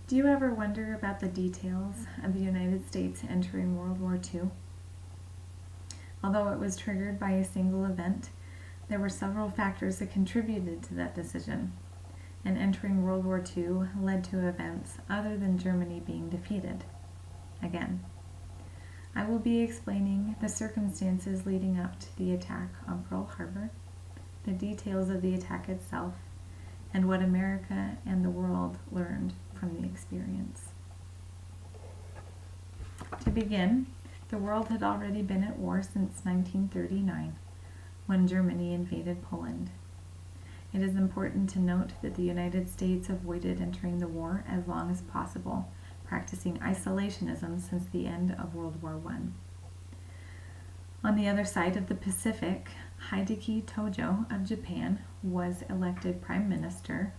Do you ever wonder about the details of the United States entering World War II? Although it was triggered by a single event, there were several factors that contributed to that decision, and entering World War II led to events other than Germany being defeated. Again, I will be explaining the circumstances leading up to the attack on Pearl Harbor, the details of the attack itself, and what America and the world learned from the experience. To begin, the world had already been at war since 1939, when Germany invaded Poland. It is important to note that the United States avoided entering the war as long as possible, practicing isolationism since the end of World War I. On the other side of the Pacific, Hideki Tojo of Japan was elected prime minister,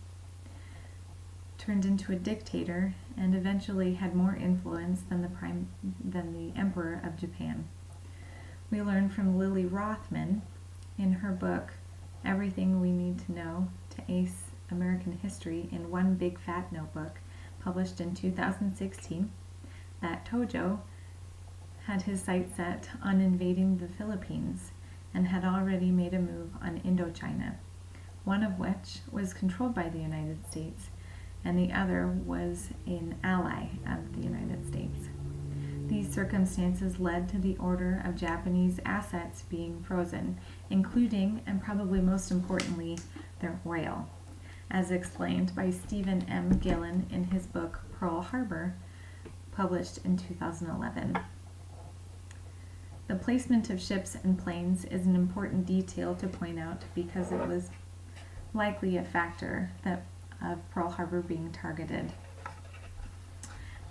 turned into a dictator, and eventually had more influence than the Emperor of Japan. We learn from Lily Rothman in her book, Everything We Need to Know to Ace American History in One Big Fat Notebook, published in 2016, that Tojo had his sights set on invading the Philippines and had already made a move on Indochina, one of which was controlled by the United States, and the other was an ally of the United States. These circumstances led to the order of Japanese assets being frozen, including, and probably most importantly, their oil, as explained by Stephen M. Gillen in his book Pearl Harbor, published in 2011. The placement of ships and planes is an important detail to point out because it was likely a factor of Pearl Harbor being targeted.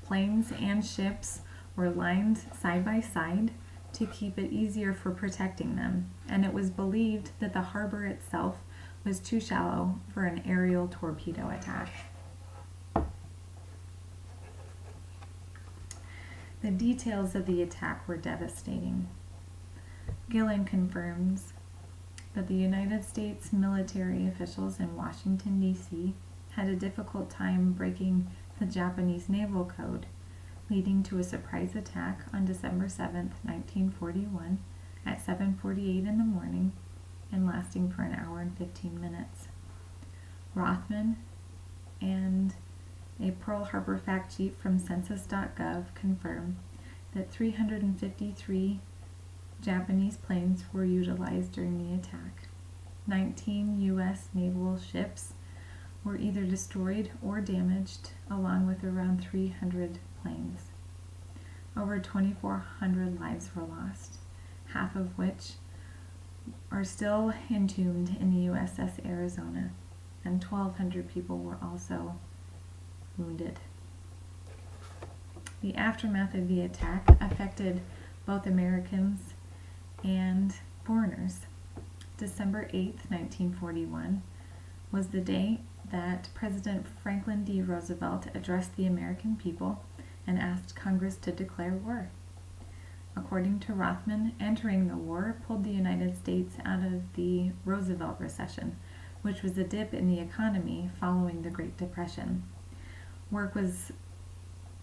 Planes and ships were lined side by side to keep it easier for protecting them, and it was believed that the harbor itself was too shallow for an aerial torpedo attack. The details of the attack were devastating. Gillen confirms that the United States military officials in Washington, D.C. had a difficult time breaking the Japanese naval code, leading to a surprise attack on December 7, 1941 at 7:48 in the morning and lasting for an hour and 15 minutes. Rothman and a Pearl Harbor fact sheet from census.gov confirm that 353 Japanese planes were utilized during the attack. 19 U.S. naval ships were either destroyed or damaged, along with around 300 planes. Over 2,400 lives were lost, half of which are still entombed in the USS Arizona, and 1,200 people were also wounded. The aftermath of the attack affected both Americans and foreigners. December 8, 1941 was the day that President Franklin D. Roosevelt addressed the American people and asked Congress to declare war. According to Rothman, entering the war pulled the United States out of the Roosevelt recession, which was a dip in the economy following the Great Depression. Work was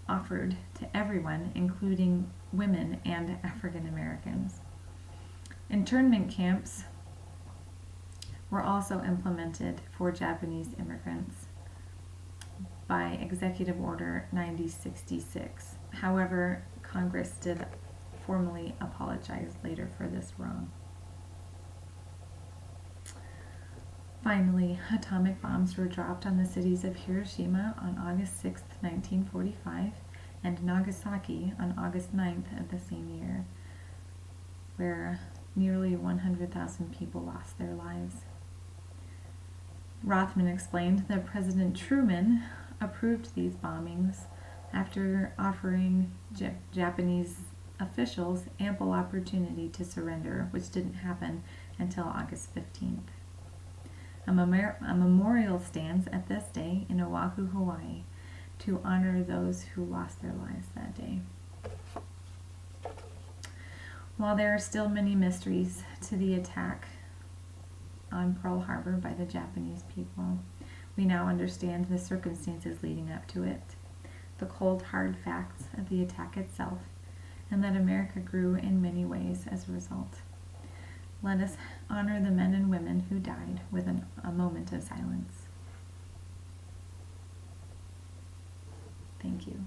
offered to everyone, including women and African Americans. Internment camps were also implemented for Japanese immigrants by Executive Order 9066. However, Congress did formally apologize later for this wrong. Finally, atomic bombs were dropped on the cities of Hiroshima on August 6, 1945, and Nagasaki on August 9th of the same year, where nearly 100,000 people lost their lives. Rothman explained that President Truman approved these bombings after offering Japanese officials ample opportunity to surrender, which didn't happen until August 15th. A memorial stands at this day in Oahu, Hawaii, to honor those who lost their lives that day. While there are still many mysteries to the attack on Pearl Harbor by the Japanese people, we now understand the circumstances leading up to it. the cold, hard facts of the attack itself, and that America grew in many ways as a result. Let us honor the men and women who died with a moment of silence. Thank you.